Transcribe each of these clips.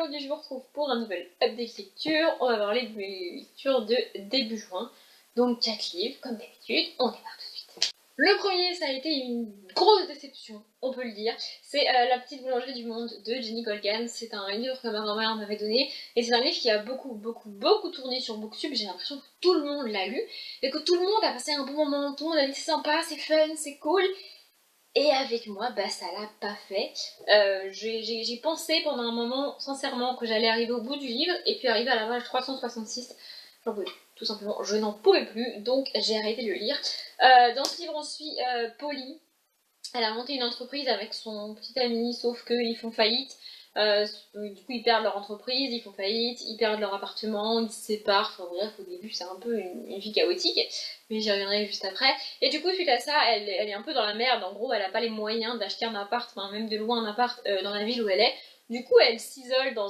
aujourd'hui je vous retrouve pour un nouvel update lecture. On va parler de mes lectures de début juin. Donc 4 livres, comme d'habitude, on démarre tout de suite. Le premier, ça a été une grosse déception, on peut le dire. C'est La petite boulangerie du monde de Jenny Colgan. C'est un livre que ma grand-mère m'avait donné. Et c'est un livre qui a beaucoup tourné sur Booktube. J'ai l'impression que tout le monde l'a lu. Et que tout le monde a passé un bon moment. Tout le monde a dit c'est sympa, c'est fun, c'est cool. Et avec moi, bah ça l'a pas fait. J'ai pensé pendant un moment, sincèrement, que j'allais arriver au bout du livre, et puis arriver à la page 366, j'en pouvais plus, tout simplement, je n'en pouvais plus, donc j'ai arrêté de le lire. Dans ce livre, on suit Polly. Elle a monté une entreprise avec son petit ami, sauf qu'ils font faillite. Du coup, ils perdent leur entreprise, ils font faillite, ils perdent leur appartement, ils se séparent. Enfin bref, au début, c'est un peu une vie chaotique, mais j'y reviendrai juste après. Et du coup, suite à ça, elle est un peu dans la merde. En gros, elle a pas les moyens d'acheter un appart, enfin même de louer un appart dans la ville où elle est. Du coup, elle s'isole dans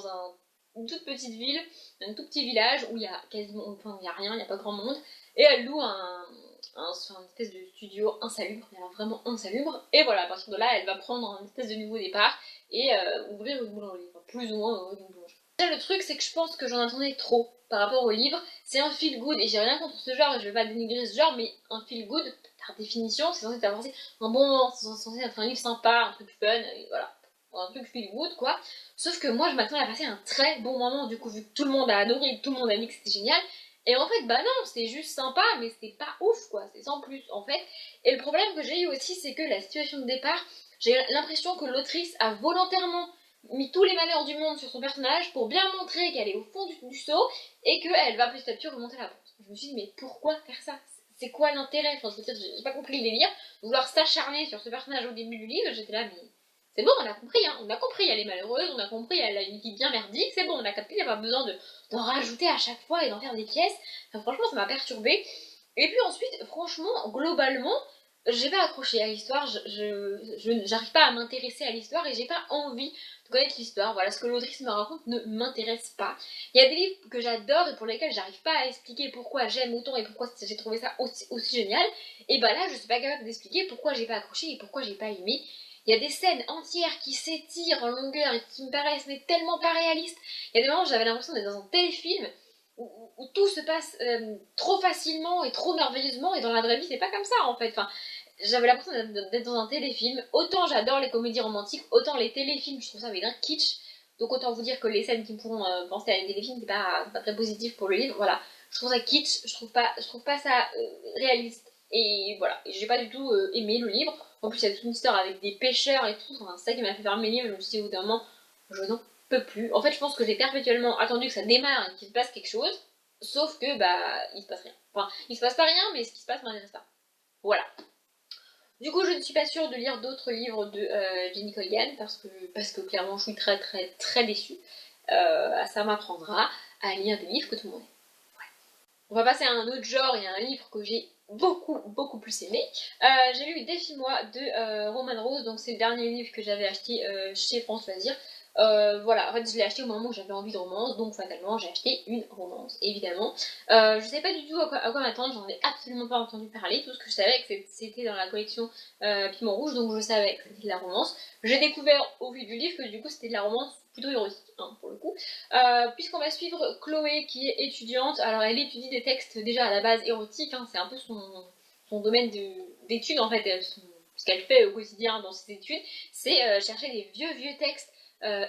une toute petite ville, un tout petit village où il y a quasiment, enfin il y a rien, il n'y a pas grand monde, et elle loue une espèce de studio insalubre, vraiment insalubre, et voilà, à partir de là, elle va prendre un espèce de nouveau départ et ouvrir une boulangerie, enfin, plus ou moins ouvrir une boulangerie. Déjà, le truc, c'est que je pense que j'en attendais trop par rapport au livre. C'est un feel good, et j'ai rien contre ce genre, et je vais pas dénigrer ce genre, mais un feel good, par définition, c'est censé avoir un bon moment, c'est censé être un livre sympa, un truc fun, et voilà. Un truc feel good quoi. Sauf que moi je m'attendais à passer un très bon moment, du coup vu que tout le monde a adoré, tout le monde a dit que c'était génial. Et en fait bah non, c'était juste sympa mais c'était pas ouf quoi, c'est sans plus en fait. Et le problème que j'ai eu aussi c'est que la situation de départ, j'ai l'impression que l'autrice a volontairement mis tous les malheurs du monde sur son personnage pour bien montrer qu'elle est au fond du seau et qu'elle va petit à petit remonter la pente. Je me suis dit mais pourquoi faire ça? C'est quoi l'intérêt? Enfin je veux dire, j'ai pas compris le délire. Vouloir s'acharner sur ce personnage au début du livre, j'étais là mais... C'est bon, on a compris, hein, on a compris, elle est malheureuse, on a compris, elle a une vie bien merdique, c'est bon, on a capté, il n'y a pas besoin d'en rajouter à chaque fois et d'en faire des pièces. Enfin, franchement, ça m'a perturbée. Et puis ensuite, franchement, globalement, j'ai pas accroché à l'histoire, j'arrive pas à m'intéresser à l'histoire et j'ai pas envie de connaître l'histoire. Voilà, ce que l'autrice me raconte ne m'intéresse pas. Il y a des livres que j'adore et pour lesquels j'arrive pas à expliquer pourquoi j'aime autant et pourquoi j'ai trouvé ça aussi génial. Et bah là, je suis pas capable d'expliquer pourquoi j'ai pas accroché et pourquoi j'ai pas aimé. Il y a des scènes entières qui s'étirent en longueur et qui me paraissent mais tellement pas réalistes. Il y a des moments où j'avais l'impression d'être dans un téléfilm où tout se passe trop facilement et trop merveilleusement, et dans la vraie vie c'est pas comme ça en fait. Enfin, j'avais l'impression d'être dans un téléfilm. Autant j'adore les comédies romantiques, autant les téléfilms je trouve ça mais d'un kitsch. Donc autant vous dire que les scènes qui me font penser à des téléfilms c'est pas très positif pour le livre. Voilà, je trouve ça kitsch, je trouve pas ça réaliste. Et voilà, et j'ai pas du tout aimé le livre. En plus, il y a toute une histoire avec des pêcheurs et tout. Enfin, c'est ça qui m'a fait fermer mes livres. Je me suis dit, au bout d'un moment, je n'en peux plus. En fait, je pense que j'ai perpétuellement attendu que ça démarre et qu'il se passe quelque chose. Sauf que, bah, il se passe rien. Enfin, il se passe pas rien, mais ce qui se passe m'intéresse pas. Voilà. Du coup, je ne suis pas sûre de lire d'autres livres de Jenny Colgan parce que clairement, je suis très déçue. Ça m'apprendra à lire des livres que tout le monde aime. On va passer à un autre genre et à un livre que j'ai beaucoup plus aimé. J'ai lu Défie-moi de Roman Rose, donc c'est le dernier livre que j'avais acheté chez France Loisirs. Voilà, en fait je l'ai acheté au moment où j'avais envie de romance, donc fatalement j'ai acheté une romance, évidemment. Je sais pas du tout à quoi m'attendre, j'en ai absolument pas entendu parler, tout ce que je savais que c'était dans la collection Piment Rouge, donc je savais que c'était de la romance. J'ai découvert au fil du livre que du coup c'était de la romance plutôt érotique, hein, pour le coup. Puisqu'on va suivre Chloé qui est étudiante, alors elle étudie des textes déjà à la base érotiques, hein, c'est un peu son domaine d'études en fait, ce qu'elle fait au quotidien dans ses études, c'est chercher des vieux textes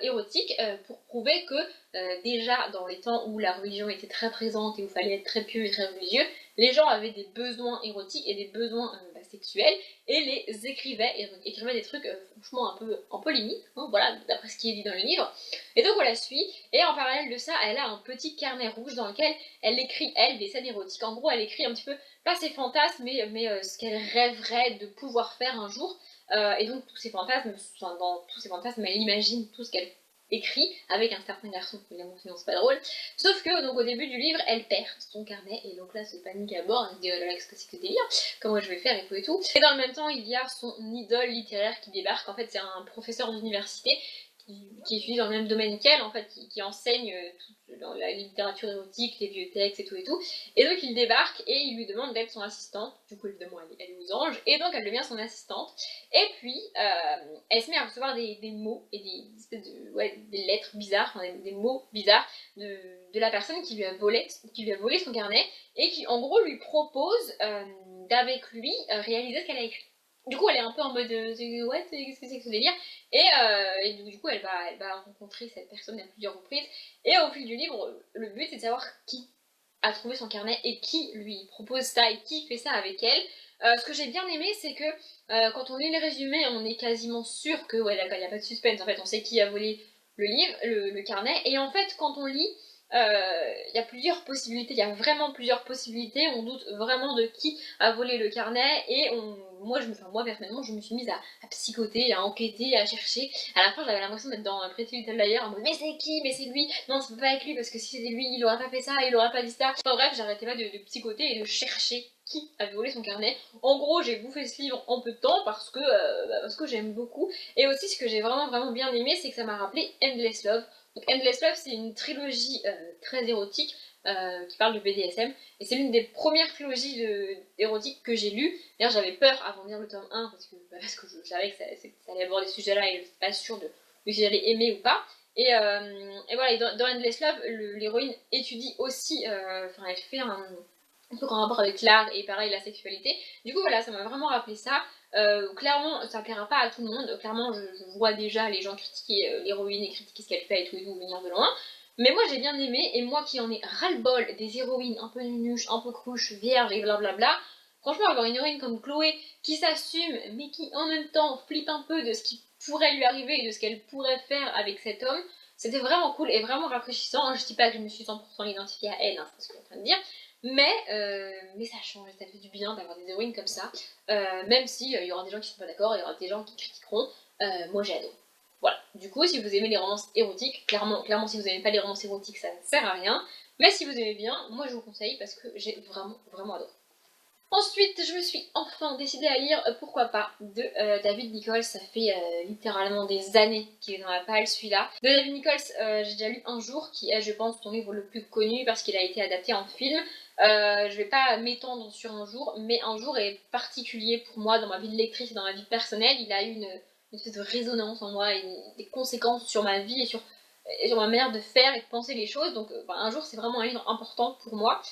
érotique pour prouver que déjà dans les temps où la religion était très présente et où il fallait être très pieux et très religieux, les gens avaient des besoins érotiques et des besoins sexuels et les écrivaient, et donc écrivaient des trucs franchement un peu limites, hein, voilà, d'après ce qui est dit dans le livre. Et donc on la suit, et en parallèle de ça, elle a un petit carnet rouge dans lequel elle écrit, elle, des scènes érotiques. En gros, elle écrit un petit peu, pas ses fantasmes, mais ce qu'elle rêverait de pouvoir faire un jour. Et donc tous ces fantasmes, enfin, dans tous ces fantasmes, elle imagine tout ce qu'elle écrit avec un certain garçon, évidemment sinon c'est pas drôle. Sauf que donc au début du livre, elle perd son carnet et donc là c'est panique à bord, elle se dit oh là là qu'est-ce que c'est que délire, comment je vais faire et tout et tout. Et dans le même temps il y a son idole littéraire qui débarque, en fait c'est un professeur d'université qui étudie dans le même domaine qu'elle, en fait, qui enseigne dans la littérature érotique, les vieux textes et tout et tout. Et donc il débarque et il lui demande d'être son assistante. Du coup, évidemment, elle est aux anges, et donc elle devient son assistante. Et puis, elle se met à recevoir des mots et des espèces des lettres bizarres, enfin, des mots bizarres de la personne qui lui a volé son carnet, et qui, en gros, lui propose d'avec lui réaliser ce qu'elle a écrit. Du coup, elle est un peu en mode what, qu'est-ce que c'est que ce délire? Et du coup, elle va rencontrer cette personne à plusieurs reprises. Et au fil du livre, le but c'est de savoir qui a trouvé son carnet et qui lui propose ça et qui fait ça avec elle. Ce que j'ai bien aimé, c'est que quand on lit les résumés, on est quasiment sûr que, ouais, d'accord, il n'y a pas de suspense. En fait, on sait qui a volé le livre, le carnet. Et en fait, quand on lit, il y a plusieurs possibilités, il y a vraiment plusieurs possibilités, on doute vraiment de qui a volé le carnet, et moi personnellement je me suis mise à psychoter, à enquêter, à chercher. À la fin j'avais l'impression d'être dans Pretty Little Liars en mode mais c'est qui, mais c'est lui, non ça peut pas être lui parce que si c'était lui il aurait pas fait ça, il aurait pas dit ça. Enfin bref, j'arrêtais pas de psychoter et de chercher qui avait volé son carnet. En gros j'ai bouffé ce livre en peu de temps parce que j'aime beaucoup, et aussi ce que j'ai vraiment bien aimé c'est que ça m'a rappelé Endless Love. Donc Endless Love, c'est une trilogie très érotique qui parle de BDSM, et c'est l'une des premières trilogies érotiques que j'ai lues. D'ailleurs, j'avais peur avant de lire le tome 1 parce que je savais que ça allait aborder ces sujets-là et je n'étais pas sûre de si j'allais aimer ou pas. Et voilà, et dans Endless Love, l'héroïne étudie aussi, elle fait un truc en rapport avec l'art et pareil la sexualité. Du coup, voilà, ça m'a vraiment rappelé ça. Clairement, ça plaira pas à tout le monde. Clairement, je vois déjà les gens critiquer l'héroïne et critiquer ce qu'elle fait et tout venir de loin. Mais moi, j'ai bien aimé, et moi qui en ai ras-le-bol des héroïnes un peu nunuches, un peu cruches, vierges et blablabla, franchement, avoir une héroïne comme Chloé qui s'assume, mais qui en même temps flippe un peu de ce qui pourrait lui arriver et de ce qu'elle pourrait faire avec cet homme, c'était vraiment cool et vraiment rafraîchissant. Je dis pas que je me suis 100% identifiée à elle, hein, c'est ce que je suis en train de dire, mais ça change, ça fait du bien d'avoir des héroïnes comme ça, même si il y aura des gens qui sont pas d'accord, il y aura des gens qui critiqueront, moi j'ai adoré. Voilà, du coup si vous aimez les romances érotiques, clairement si vous n'aimez pas les romances érotiques ça ne sert à rien, mais si vous aimez bien, moi je vous conseille parce que j'ai vraiment adoré. Ensuite, je me suis enfin décidée à lire Pourquoi pas de David Nichols. Ça fait littéralement des années qu'il est dans la palle celui-là. De David Nichols, j'ai déjà lu Un jour, qui est, je pense, son livre le plus connu parce qu'il a été adapté en film. Je vais pas m'étendre sur Un jour, mais Un jour est particulier pour moi dans ma vie de lectrice et dans ma vie personnelle. Il a eu une espèce de résonance en moi et des conséquences sur ma vie et sur ma manière de faire et de penser les choses. Donc, Un jour, c'est vraiment un livre important pour moi.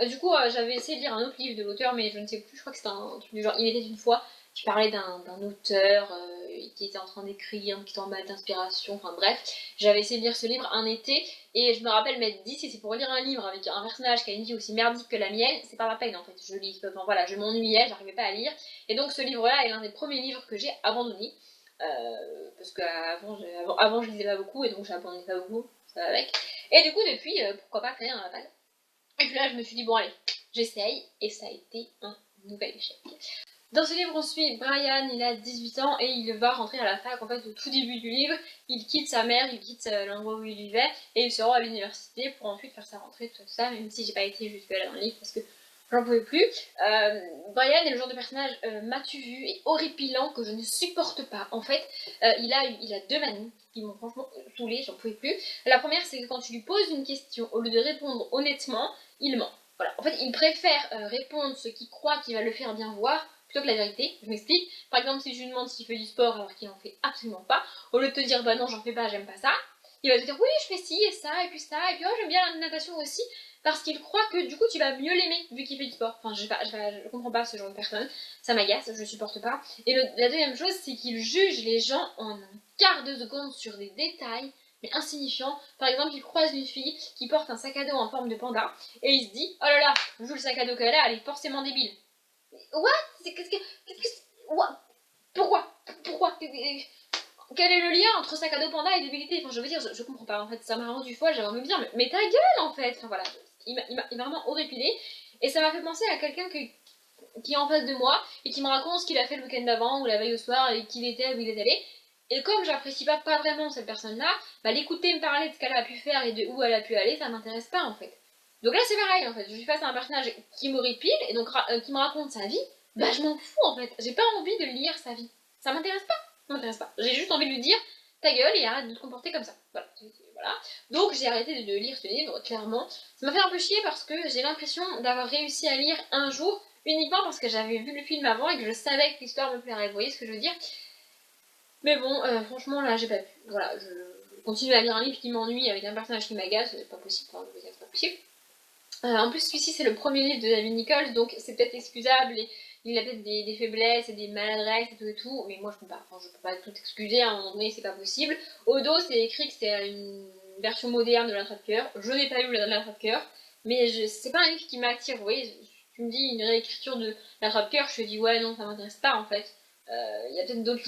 Du coup, j'avais essayé de lire un autre livre de l'auteur, mais je ne sais plus, je crois que c'était un truc du genre Il était une fois, qui parlait d'un auteur qui était en train d'écrire, qui était en mal d'inspiration, enfin bref. J'avais essayé de lire ce livre un été, et je me rappelle m'être dit, si c'est pour lire un livre avec un personnage qui a une vie aussi merdique que la mienne, c'est pas la peine en fait. Enfin voilà, je m'ennuyais, j'arrivais pas à lire, et donc ce livre-là est l'un des premiers livres que j'ai abandonné, parce qu'avant je lisais pas beaucoup, et donc j'abandonnais pas beaucoup, ça va avec. Et du coup, depuis, pourquoi pas créer un aval. Et puis là, je me suis dit, bon allez, j'essaye, et ça a été un nouvel échec. Dans ce livre, on suit Brian, il a 18 ans, et il va rentrer à la fac, en fait, au tout début du livre. Il quitte sa mère, il quitte l'endroit où il vivait, et il se rend à l'université pour ensuite faire sa rentrée, tout ça, même si j'ai pas été jusque-là dans le livre, parce que j'en pouvais plus. Brian est le genre de personnage m'as-tu vu et horripilant que je ne supporte pas. En fait, il a deux manies qui m'ont franchement saoulée, j'en pouvais plus. La première, c'est que quand tu lui poses une question, au lieu de répondre honnêtement, il ment. Voilà. En fait, il préfère répondre ce qu'il croit qu'il va le faire bien voir plutôt que la vérité. Je m'explique. Par exemple, si je lui demande s'il fait du sport alors qu'il en fait absolument pas, au lieu de te dire bah non, j'en fais pas, j'aime pas ça, il va te dire oui, je fais ci et ça, et puis oh, j'aime bien la natation aussi, parce qu'il croit que du coup tu vas mieux l'aimer vu qu'il fait du sport. Enfin, je comprends pas ce genre de personne, ça m'agace, je supporte pas. Et la deuxième chose, c'est qu'il juge les gens en un quart de seconde sur des détails mais insignifiant. Par exemple, il croise une fille qui porte un sac à dos en forme de panda et il se dit oh là là, vu le sac à dos qu'elle a, elle est forcément débile. What? What? Pourquoi? Quel est le lien entre sac à dos panda et débilité? Enfin, je veux dire, je comprends pas. En fait, ça m'a rendu folle, j'avais envie de dire, mais ta gueule en fait. Enfin voilà, il m'a vraiment horripilé. Et ça m'a fait penser à quelqu'un qui est en face de moi et qui me raconte ce qu'il a fait le week-end d'avant ou la veille au soir et qui il était, où il est allé. Et comme j'apprécie pas vraiment cette personne-là, bah l'écouter me parler de ce qu'elle a pu faire et de où elle a pu aller, ça m'intéresse pas en fait. Donc là c'est pareil en fait, je suis face à un personnage qui m'horripile et donc qui me raconte sa vie, bah je m'en fous en fait, j'ai pas envie de lire sa vie. Ça m'intéresse pas, ça m'intéresse pas. J'ai juste envie de lui dire, ta gueule et arrête de te comporter comme ça. Voilà. Donc j'ai arrêté de lire ce livre, clairement. Ça m'a fait un peu chier parce que j'ai l'impression d'avoir réussi à lire un jour uniquement parce que j'avais vu le film avant et que je savais que l'histoire me plairait. Vous voyez ce que je veux dire? Mais bon, franchement, là, j'ai pas pu. Voilà, je continue à lire un livre qui m'ennuie avec un personnage qui m'agace, c'est pas possible, enfin, je veux dire, c'est pas possible. En plus, celui-ci, c'est le premier livre de David Nichols, donc c'est peut-être excusable, et il a peut-être des faiblesses et des maladresses et tout, mais moi, je peux pas tout excuser, à un moment donné, c'est pas possible. Au dos, c'est écrit que c'est une version moderne de l'Attrape-Cœur. Je n'ai pas lu l'Attrape-Cœur, mais c'est pas un livre qui m'attire, vous voyez, tu me dis une réécriture de l'Attrape-Cœur, je te dis ouais, non, ça m'intéresse pas, en fait. Il y a peut-être d'autres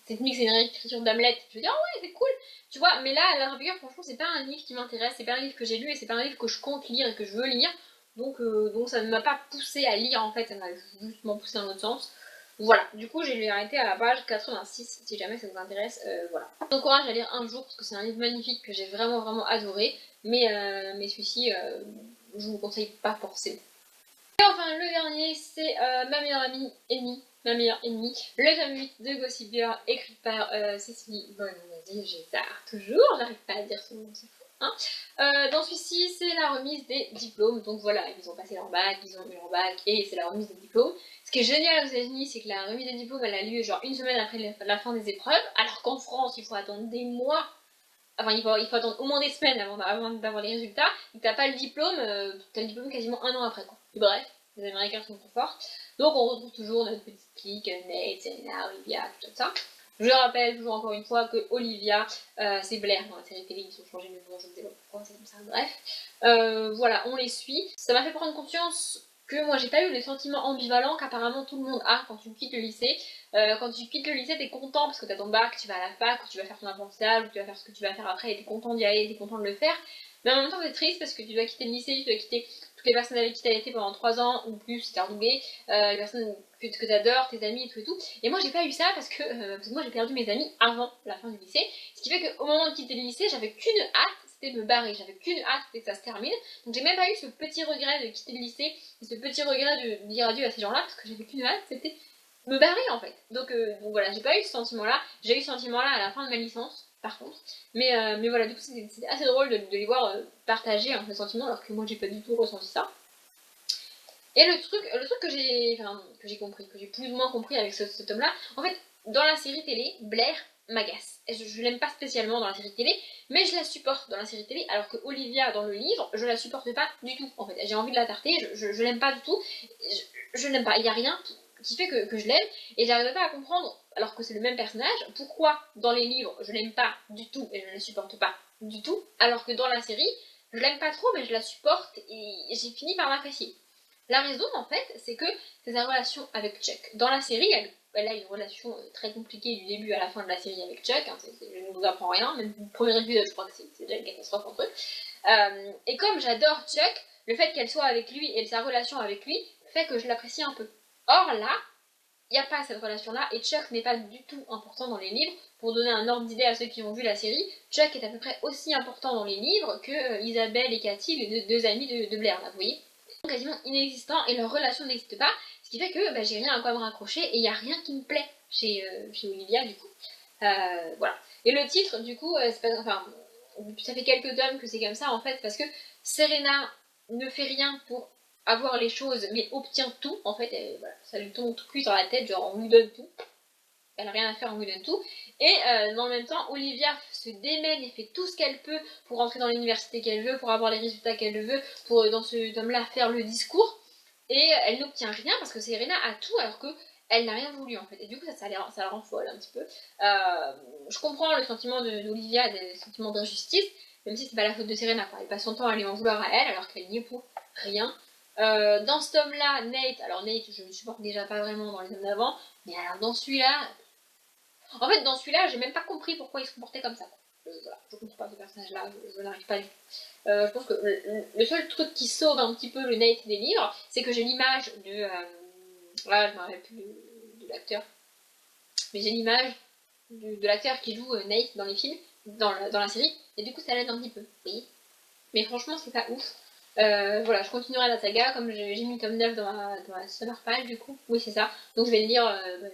techniques, c'est une réécriture d'Hamlet, je veux dire, oh ouais, c'est cool, tu vois, mais là, l'Attrape-Cœur, franchement, c'est pas un livre qui m'intéresse, c'est pas un livre que j'ai lu et c'est pas un livre que je compte lire et que je veux lire, donc ça ne m'a pas poussé à lire en fait, ça m'a justement poussé dans l'autre sens. Voilà, du coup j'ai arrêté à la page 86, si jamais ça vous intéresse, voilà. Je vous encourage à lire un jour parce que c'est un livre magnifique que j'ai vraiment adoré, mais celui-ci, je vous le conseille pas forcément. Et enfin, le dernier, c'est ma meilleure amie, Amy. Ma meilleure ennemie, le tome 8 de Gossip Girl, écrit par Cécilie Bonne-Gézard, toujours, j'arrive pas à dire son nom, c'est fou. Hein. Dans celui-ci, c'est la remise des diplômes, donc voilà, ils ont passé leur bac, ils ont eu leur bac, et c'est la remise des diplômes. Ce qui est génial aux États-Unis, c'est que la remise des diplômes, elle a lieu genre une semaine après la fin des épreuves, alors qu'en France, il faut attendre des mois. Enfin, il faut attendre au moins des semaines avant d'avoir les résultats, et t'as pas le diplôme, t'as le diplôme quasiment un an après, quoi. Et bref, les Américains sont trop forts. Donc on retrouve toujours notre petite clique, Nate, Serena, Olivia, tout ça. Je rappelle toujours encore une fois que Olivia, c'est Blair dans la série télé, ils ont changé le nom, je ne sais pas pourquoi, c'est comme ça, bref. Voilà, on les suit. Ça m'a fait prendre conscience que moi j'ai pas eu les sentiments ambivalents qu'apparemment tout le monde a quand tu quittes le lycée. Quand tu quittes le lycée, t'es content parce que t'as ton bac, tu vas à la fac, ou tu vas faire ton apprentissage, ou tu vas faire ce que tu vas faire après, et t'es content d'y aller, t'es content de le faire. Mais en même temps, t'es triste parce que tu dois quitter le lycée, tu dois quitter toutes les personnes avec qui t'as été pendant 3 ans ou plus, si t'as redoublé, les personnes que t'adores, tes amis et tout et tout. Et moi, j'ai pas eu ça parce que moi, j'ai perdu mes amis avant la fin du lycée. Ce qui fait qu'au moment de quitter le lycée, j'avais qu'une hâte, c'était de me barrer. J'avais qu'une hâte, c'était que ça se termine. Donc, j'ai même pas eu ce petit regret de quitter le lycée, et ce petit regret de dire adieu à ces gens-là, parce que j'avais qu'une hâte, c'était me barrer en fait. Donc voilà, j'ai pas eu ce sentiment-là. J'ai eu ce sentiment-là à la fin de ma licence, par contre. Mais voilà, du coup, c'était assez drôle de les voir partager ce sentiment, alors que moi, j'ai pas du tout ressenti ça. Et le truc que j'ai compris, que j'ai plus ou moins compris avec ce tome-là, en fait, dans la série télé, Blair m'agace. Je l'aime pas spécialement dans la série télé, mais je la supporte dans la série télé, alors que Olivia dans le livre, je la supporte pas du tout. En fait, j'ai envie de la tarter, je l'aime pas du tout. Je l'aime pas. Il y a rien qui fait que je l'aime, et j'arrive pas à comprendre, alors que c'est le même personnage, pourquoi dans les livres je l'aime pas du tout et je ne la supporte pas du tout, alors que dans la série, je l'aime pas trop, mais je la supporte et j'ai fini par l'apprécier. La raison, en fait, c'est que c'est sa relation avec Chuck. Dans la série, elle a une relation très compliquée du début à la fin de la série avec Chuck. Hein, je ne vous apprends rien, même le premier épisode, je crois que c'est déjà une catastrophe entre eux. Et comme j'adore Chuck, le fait qu'elle soit avec lui et sa relation avec lui fait que je l'apprécie un peu. Or là, il n'y a pas cette relation-là, et Chuck n'est pas du tout important dans les livres. Pour donner un ordre d'idée à ceux qui ont vu la série, Chuck est à peu près aussi important dans les livres que Isabelle et Cathy, les deux amies de Blair, là, vous voyez, quasiment inexistants et leur relation n'existe pas, ce qui fait que j'ai rien à quoi me raccrocher et il n'y a rien qui me plaît chez Olivia du coup. Voilà. Et le titre du coup, c'est pas, enfin, ça fait quelques tomes que c'est comme ça en fait parce que Serena ne fait rien pour avoir les choses mais obtient tout en fait, voilà, ça lui tombe tout cuit dans la tête, genre on lui donne tout. Elle n'a rien à faire, on lui donne tout. Et dans le même temps, Olivia se démène et fait tout ce qu'elle peut pour rentrer dans l'université qu'elle veut, pour avoir les résultats qu'elle veut, pour dans ce tome-là faire le discours. Et elle n'obtient rien parce que Serena a tout alors que elle n'a rien voulu en fait. Et du coup, ça la rend folle un petit peu. Je comprends le sentiment d'Olivia, le sentiment d'injustice, même si c'est pas la faute de Serena, quoi. Elle passe son temps à lui en vouloir à elle alors qu'elle n'y est pour rien. Dans ce tome-là, Nate, alors Nate, je ne supporte déjà pas vraiment dans les tomes d'avant, mais alors dans celui-là, en fait, dans celui-là, j'ai même pas compris pourquoi il se comportait comme ça. Voilà, je comprends pas ce personnage-là, je n'arrive pas du tout. Je pense que le seul truc qui sauve un petit peu le Nate des livres, c'est que j'ai l'image de... là, je me rappelle plus de l'acteur. Mais j'ai l'image de l'acteur qui joue Nate dans les films, dans la série, et du coup ça l'aide un petit peu, vous voyez. Mais franchement, c'est pas ouf. Voilà, je continuerai la saga, comme j'ai mis tome 9 dans ma summer page du coup. Oui, c'est ça. Donc je vais le lire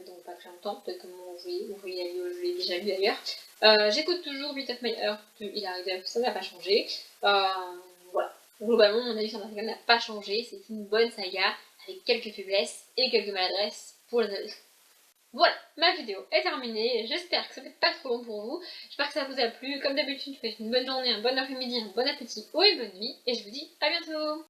dans pas très longtemps, peut-être que je l'ai déjà lu d'ailleurs. J'écoute toujours Beat of My Heart de Hilary Duff, ça n'a pas changé. Voilà. Globalement, mon avis sur la saga n'a pas changé. C'est une bonne saga avec quelques faiblesses et quelques maladresses pour les adolescents. Voilà, ma vidéo est terminée. J'espère que ça fait pas trop long pour vous. J'espère que ça vous a plu. Comme d'habitude, je vous souhaite une bonne journée, un bon après-midi, un bon appétit ou une bonne nuit. Et je vous dis à bientôt.